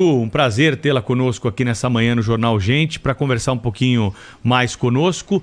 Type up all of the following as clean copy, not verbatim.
Um prazer tê-la conosco aqui nessa manhã no Jornal Gente para conversar um pouquinho mais conosco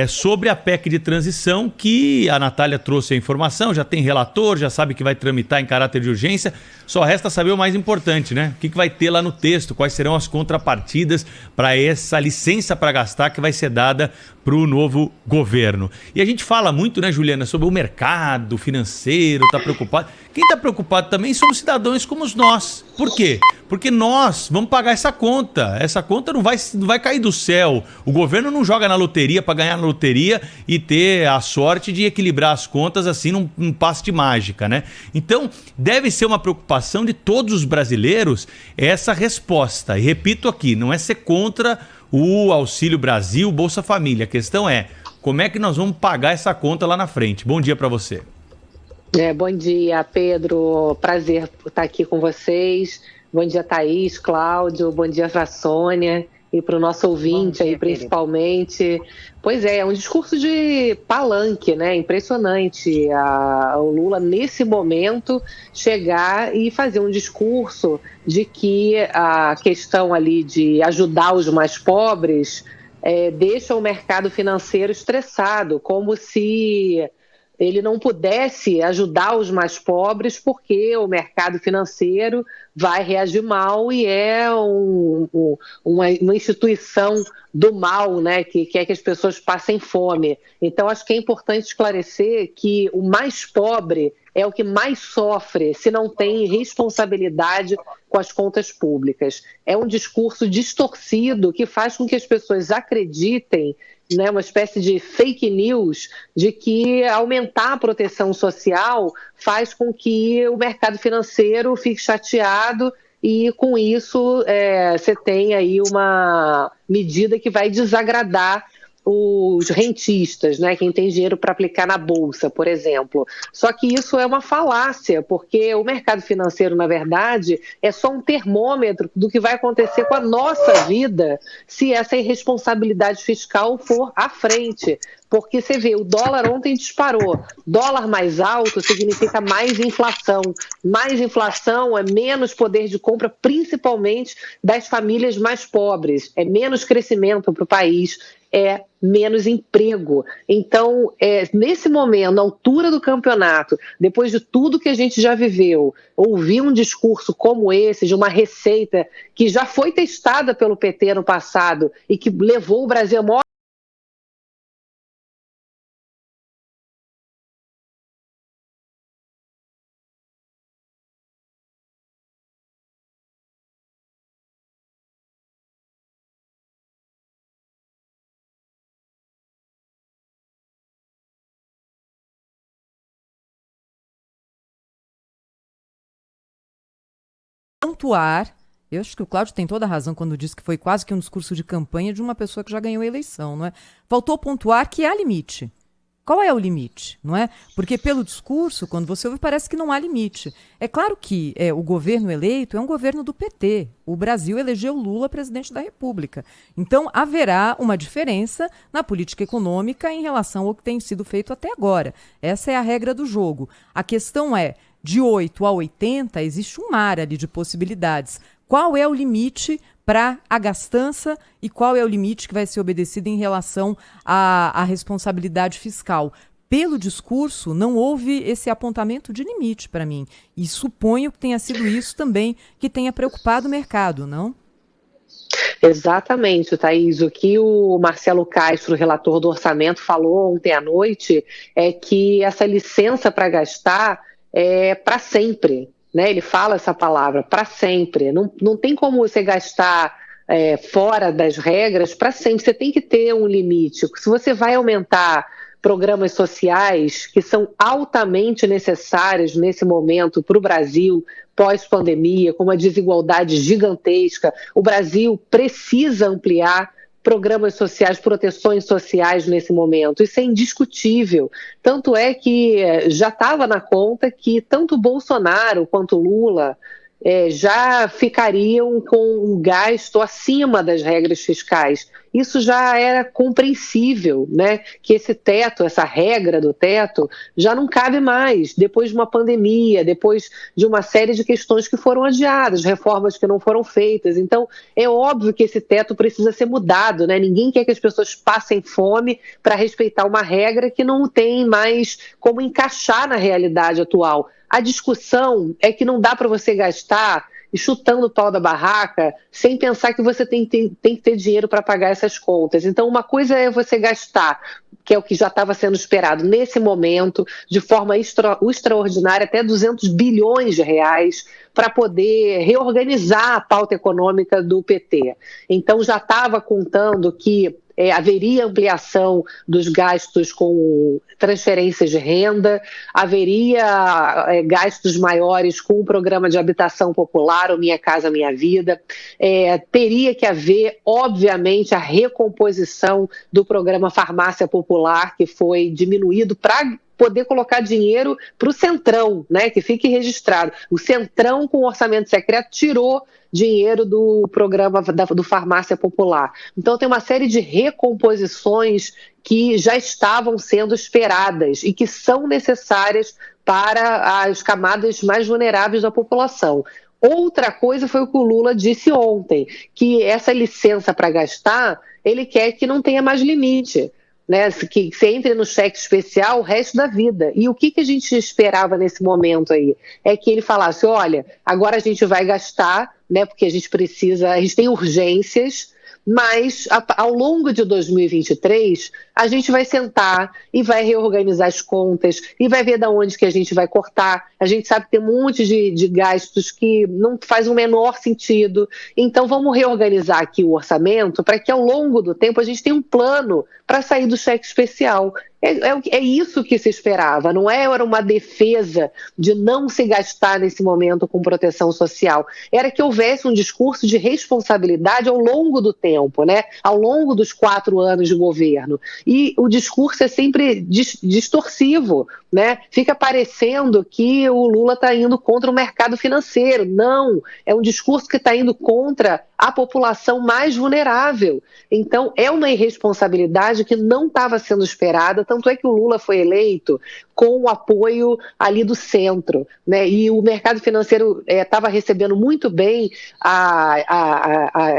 sobre a PEC de transição, que a Natália trouxe a informação, já tem relator, já sabe que vai tramitar em caráter de urgência, só resta saber o mais importante, né? O que vai ter lá no texto, quais serão as contrapartidas para essa licença para gastar que vai ser dada para o novo governo. E a gente fala muito, né, Juliana, sobre o mercado financeiro, está preocupado. Quem está preocupado também somos cidadãos como nós. Por quê? Porque nós vamos pagar essa conta. Essa conta não vai cair do céu. O governo não joga na loteria para ganhar na loteria e ter a sorte de equilibrar as contas assim num passe de mágica, né? Então, deve ser uma preocupação de todos os brasileiros essa resposta. E repito aqui, não é ser contra o Auxílio Brasil, Bolsa Família. A questão é, como é que nós vamos pagar essa conta lá na frente? Bom dia para você. Bom dia, Pedro. Prazer estar aqui com vocês. Bom dia, Thaís, Cláudio. Bom dia para a Sônia e para o nosso ouvinte aí, principalmente. Pois é um discurso de palanque, né? Impressionante. O Lula, nesse momento, chegar e fazer um discurso de que a questão ali de ajudar os mais pobres deixa o mercado financeiro estressado, como se ele não pudesse ajudar os mais pobres porque o mercado financeiro vai reagir mal e é uma instituição do mal, né, que quer que as pessoas passem fome. Então, acho que é importante esclarecer que o mais pobre é o que mais sofre se não tem responsabilidade com as contas públicas. É um discurso distorcido que faz com que as pessoas acreditem, né, uma espécie de fake news de que aumentar a proteção social faz com que o mercado financeiro fique chateado e, com isso, você tem aí uma medida que vai desagradar os rentistas, né? Quem tem dinheiro para aplicar na Bolsa, por exemplo. Só que isso é uma falácia, porque o mercado financeiro, na verdade, é só um termômetro do que vai acontecer com a nossa vida se essa irresponsabilidade fiscal for à frente. Porque você vê, o dólar ontem disparou. Dólar mais alto significa mais inflação. Mais inflação é menos poder de compra, principalmente das famílias mais pobres. É menos crescimento para o país, é menos emprego. Então, nesse momento, na altura do campeonato, depois de tudo que a gente já viveu, ouvir um discurso como esse, de uma receita que já foi testada pelo PT no passado e que levou o Brasil a maior pontuar, eu acho que o Cláudio tem toda a razão quando diz que foi quase que um discurso de campanha de uma pessoa que já ganhou a eleição, não é? Faltou pontuar que há limite. Qual é o limite, não é? Porque pelo discurso, quando você ouve, parece que não há limite. É claro que o governo eleito é um governo do PT. O Brasil elegeu Lula presidente da República. Então, haverá uma diferença na política econômica em relação ao que tem sido feito até agora. Essa é a regra do jogo. A questão é, de 8 a 80, existe um mar ali de possibilidades. Qual é o limite para a gastança e qual é o limite que vai ser obedecido em relação à responsabilidade fiscal? Pelo discurso, não houve esse apontamento de limite para mim. E suponho que tenha sido isso também que tenha preocupado o mercado, não? Exatamente, Thaís. O que o Marcelo Castro, relator do orçamento, falou ontem à noite é que essa licença para gastar é para sempre, né? Ele fala essa palavra, para sempre. Não tem como você gastar fora das regras para sempre. Você tem que ter um limite. Se você vai aumentar programas sociais que são altamente necessários nesse momento para o Brasil, pós-pandemia, com uma desigualdade gigantesca, o Brasil precisa ampliar programas sociais, proteções sociais nesse momento. Isso é indiscutível. Tanto é que já estava na conta que tanto Bolsonaro quanto Lula já ficariam com um gasto acima das regras fiscais. isso já era compreensível, né? Que esse teto, essa regra do teto, já não cabe mais, depois de uma pandemia, depois de uma série de questões que foram adiadas, reformas que não foram feitas. Então, é óbvio que esse teto precisa ser mudado, né? Ninguém quer que as pessoas passem fome para respeitar uma regra que não tem mais como encaixar na realidade atual. A discussão é que não dá para você gastar e chutando o pau da barraca sem pensar que você tem que ter dinheiro para pagar essas contas. Então, uma coisa é você gastar, que é o que já estava sendo esperado nesse momento, de forma extraordinária, até 200 bilhões de reais, para poder reorganizar a pauta econômica do PT. Então, já estava contando que haveria ampliação dos gastos com transferências de renda, haveria gastos maiores com o programa de habitação popular, o Minha Casa Minha Vida, teria que haver, obviamente, a recomposição do programa Farmácia Popular, que foi diminuído para poder colocar dinheiro para o Centrão, né, que fique registrado. O Centrão, com o orçamento secreto, tirou dinheiro do programa do Farmácia Popular. Então, tem uma série de recomposições que já estavam sendo esperadas e que são necessárias para as camadas mais vulneráveis da população. Outra coisa foi o que o Lula disse ontem, que essa licença para gastar, ele quer que não tenha mais limite, né, que você entre no cheque especial o resto da vida. E o que a gente esperava nesse momento aí? É que ele falasse, olha, agora a gente vai gastar, né, porque a gente tem urgências, mas ao longo de 2023 a gente vai sentar e vai reorganizar as contas e vai ver de onde que a gente vai cortar. A gente sabe que tem um monte de gastos que não faz o menor sentido. Então vamos reorganizar aqui o orçamento para que ao longo do tempo a gente tenha um plano para sair do cheque especial. É isso que se esperava, não era uma defesa de não se gastar nesse momento com proteção social, era que houvesse um discurso de responsabilidade ao longo do tempo, né? Ao longo dos 4 anos de governo. E o discurso é sempre distorsivo, né? Fica parecendo que o Lula está indo contra o mercado financeiro. Não, é um discurso que está indo contra a população mais vulnerável. Então, é uma irresponsabilidade que não estava sendo esperada, tanto é que o Lula foi eleito com o apoio ali do centro, né? E o mercado financeiro estava recebendo muito bem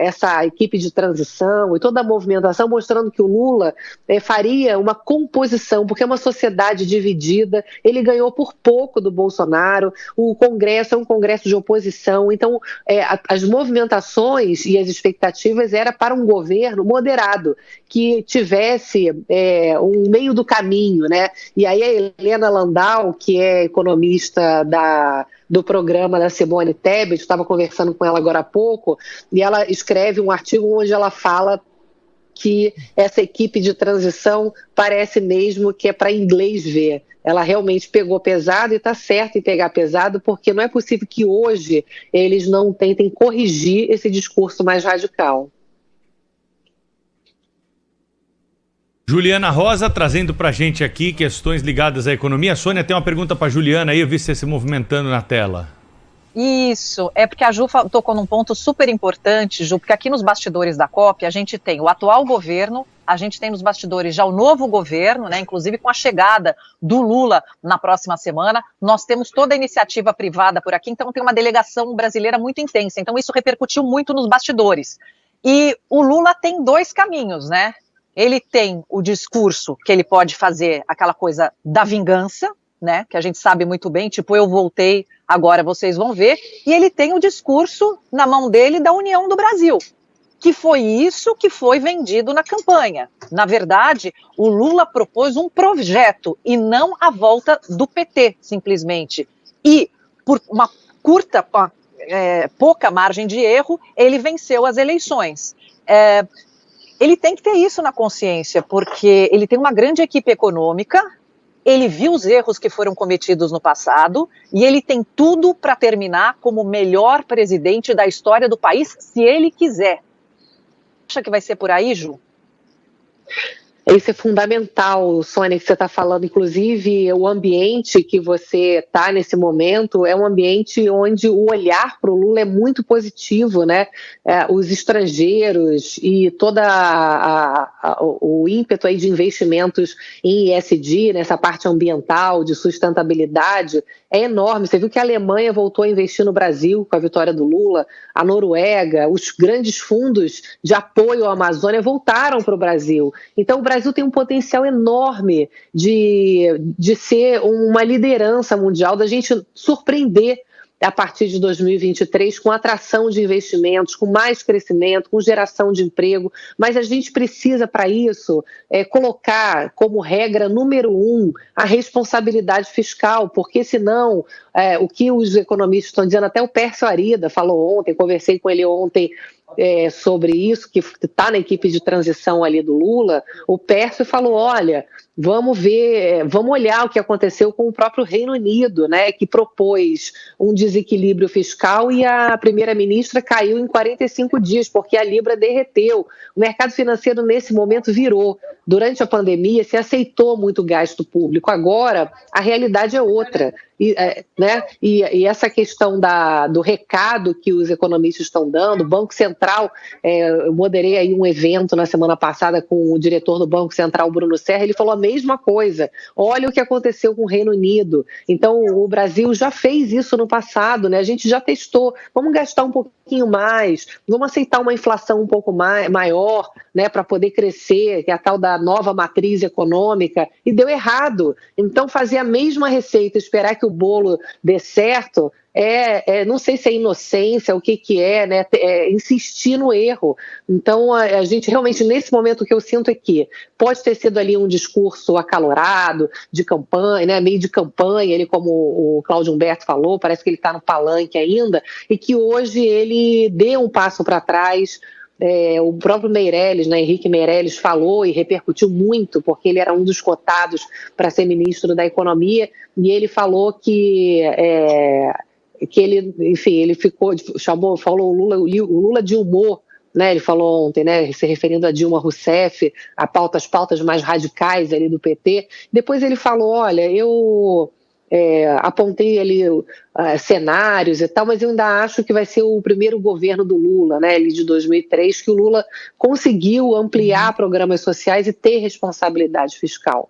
essa equipe de transição e toda a movimentação, mostrando que o Lula faria uma composição, porque é uma sociedade dividida, ele ganhou por pouco do Bolsonaro, o Congresso é um Congresso de oposição, então as movimentações e as expectativas era para um governo moderado, que tivesse um meio do caminho, né? E aí a Helena Landau, que é economista do programa da Simone Tebet, estava conversando com ela agora há pouco, e ela escreve um artigo onde ela fala que essa equipe de transição parece mesmo que é para inglês ver. Ela realmente pegou pesado e está certo em pegar pesado, porque não é possível que hoje eles não tentem corrigir esse discurso mais radical. Juliana Rosa trazendo para a gente aqui questões ligadas à economia. A Sônia tem uma pergunta para a Juliana aí, eu vi você se movimentando na tela. Isso, é porque a Ju tocou num ponto super importante, Ju, porque aqui nos bastidores da COP a gente tem o atual governo, a gente tem nos bastidores já o novo governo, né, inclusive com a chegada do Lula na próxima semana, nós temos toda a iniciativa privada por aqui, então tem uma delegação brasileira muito intensa, então isso repercutiu muito nos bastidores. E o Lula tem 2 caminhos, né? Ele tem o discurso que ele pode fazer aquela coisa da vingança, né, que a gente sabe muito bem, tipo, eu voltei, agora vocês vão ver, e ele tem o discurso na mão dele da União do Brasil, que foi isso que foi vendido na campanha. Na verdade, o Lula propôs um projeto e não a volta do PT, simplesmente. E, por uma pouca margem de erro, ele venceu as eleições. Ele tem que ter isso na consciência, porque ele tem uma grande equipe econômica, ele viu os erros que foram cometidos no passado e ele tem tudo para terminar como o melhor presidente da história do país, se ele quiser. Acha que vai ser por aí, Ju? Isso é fundamental, Sônia, que você está falando. Inclusive, o ambiente que você está nesse momento é um ambiente onde o olhar para o Lula é muito positivo, né? Os estrangeiros e todo o ímpeto aí de investimentos em ESG, nessa parte ambiental, de sustentabilidade, é enorme. Você viu que a Alemanha voltou a investir no Brasil com a vitória do Lula, a Noruega, os grandes fundos de apoio à Amazônia voltaram para o Brasil. Então, o Brasil tem um potencial enorme de ser uma liderança mundial, da gente surpreender a partir de 2023 com atração de investimentos, com mais crescimento, com geração de emprego, mas a gente precisa, para isso, colocar como regra número 1 a responsabilidade fiscal, porque senão o que os economistas estão dizendo, até o Pércio Arida falou ontem, conversei com ele ontem, sobre isso, que está na equipe de transição ali do Lula, o Pércio falou, olha, vamos olhar o que aconteceu com o próprio Reino Unido, né, que propôs um desequilíbrio fiscal e a primeira-ministra caiu em 45 dias, porque a Libra derreteu. O mercado financeiro, nesse momento, virou. Durante a pandemia, se aceitou muito gasto público. Agora, a realidade é outra. E essa questão do recado que os economistas estão dando, o Banco Central, eu moderei aí um evento na semana passada com o diretor do Banco Central, Bruno Serra, ele falou a mesma coisa, olha o que aconteceu com o Reino Unido. Então o Brasil já fez isso no passado, né? A gente já testou, vamos gastar um pouquinho mais, vamos aceitar uma inflação um pouco maior, né, para poder crescer, que é a tal da nova matriz econômica, e deu errado. Então fazer a mesma receita, esperar que o bolo dê certo, não sei se é inocência, o que é, né? Insistir no erro. Então, a gente realmente, nesse momento, o que eu sinto é que pode ter sido ali um discurso acalorado, de campanha, né? Meio de campanha, ele, como o Cláudio Humberto falou, parece que ele está no palanque ainda, e que hoje ele deu um passo para trás. O próprio Meirelles, né, Henrique Meirelles, falou e repercutiu muito, porque ele era um dos cotados para ser ministro da Economia, e ele falou que ele, enfim, ele falou o Lula de humor, né? Ele falou ontem, né, se referindo a Dilma Rousseff, as pautas mais radicais ali do PT. Depois ele falou, olha, eu apontei ali cenários e tal, mas eu ainda acho que vai ser o primeiro governo do Lula, né, ali de 2003, que o Lula conseguiu ampliar programas sociais e ter responsabilidade fiscal.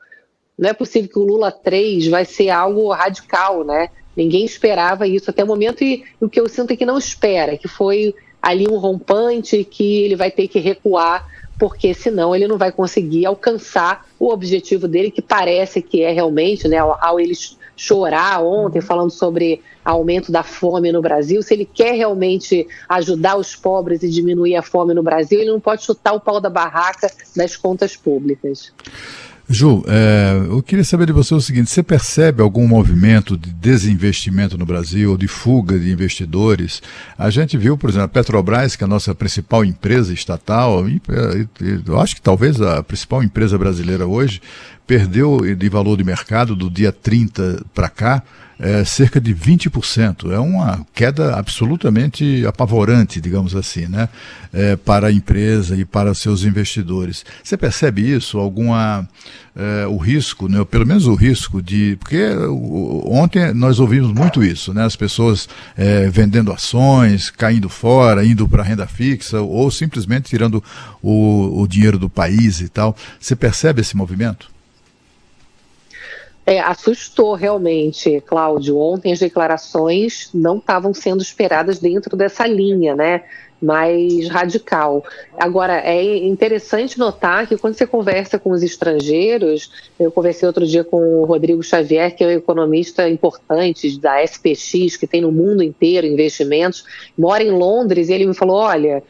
Não é possível que o Lula 3 vai ser algo radical, né? Ninguém esperava isso até o momento, e o que eu sinto é que não espera, que foi ali um rompante, que ele vai ter que recuar, porque senão ele não vai conseguir alcançar o objetivo dele, que parece que é realmente, né, ao ele chorar ontem, falando sobre aumento da fome no Brasil, se ele quer realmente ajudar os pobres e diminuir a fome no Brasil, ele não pode chutar o pau da barraca das contas públicas. Ju, eu queria saber de você o seguinte, você percebe algum movimento de desinvestimento no Brasil, ou de fuga de investidores? A gente viu, por exemplo, a Petrobras, que é a nossa principal empresa estatal, eu acho que talvez a principal empresa brasileira hoje, perdeu de valor de mercado do dia 30 para cá, cerca de 20%. É uma queda absolutamente apavorante, digamos assim, né? Para a empresa e para os seus investidores. Você percebe isso? O risco, né? Pelo menos o risco de... Porque ontem nós ouvimos muito isso, né? As pessoas vendendo ações, caindo fora, indo para a renda fixa, ou simplesmente tirando o dinheiro do país e tal. Você percebe esse movimento? Assustou realmente, Cláudio. Ontem as declarações não estavam sendo esperadas dentro dessa linha, né, mais radical. Agora, é interessante notar que quando você conversa com os estrangeiros, eu conversei outro dia com o Rodrigo Xavier, que é um economista importante da SPX, que tem no mundo inteiro investimentos, mora em Londres, e ele me falou, olha,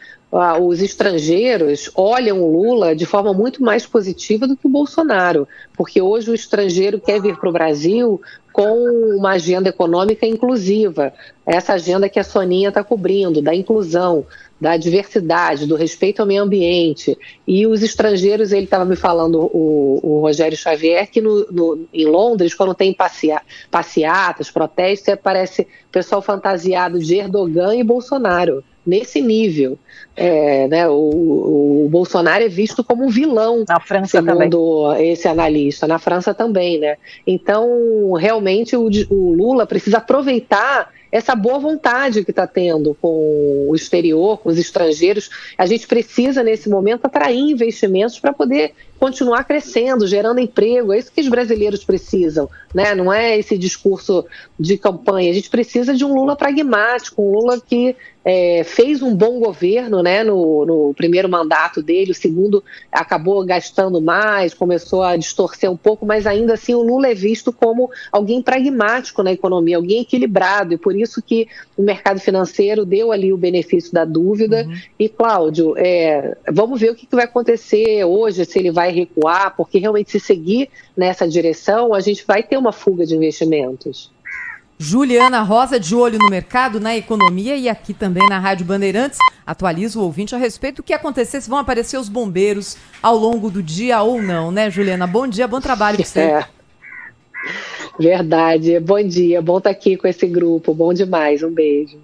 os estrangeiros olham o Lula de forma muito mais positiva do que o Bolsonaro, porque hoje o estrangeiro quer vir para o Brasil com uma agenda econômica inclusiva, essa agenda que a Soninha está cobrindo, da inclusão, da diversidade, do respeito ao meio ambiente. E os estrangeiros, ele estava me falando, o Rogério Xavier, que em Londres, quando tem passeatas, protestos, parece pessoal fantasiado de Erdogan e Bolsonaro. nesse nível. Né, o Bolsonaro é visto como um vilão, na França segundo também. Esse analista, na França também, né? Então, realmente, o Lula precisa aproveitar essa boa vontade que está tendo com o exterior, com os estrangeiros. A gente precisa, nesse momento, atrair investimentos para poder continuar crescendo, gerando emprego. É isso que os brasileiros precisam, né? Não é esse discurso de campanha. A gente precisa de um Lula pragmático, um Lula que fez um bom governo, né, no primeiro mandato dele. O segundo acabou gastando mais, começou a distorcer um pouco, mas ainda assim o Lula é visto como alguém pragmático na economia, alguém equilibrado, e por isso que o mercado financeiro deu ali o benefício da dúvida. E, Cláudio, vamos ver o que vai acontecer hoje, se ele vai recuar, porque realmente, se seguir nessa direção, a gente vai ter uma fuga de investimentos. Juliana Rosa, de olho no mercado, na economia, e aqui também na Rádio Bandeirantes, atualiza o ouvinte a respeito do que acontecer, se vão aparecer os bombeiros ao longo do dia ou não, né, Juliana? Bom dia, bom trabalho para você. Verdade, bom dia, bom estar aqui com esse grupo, bom demais, um beijo.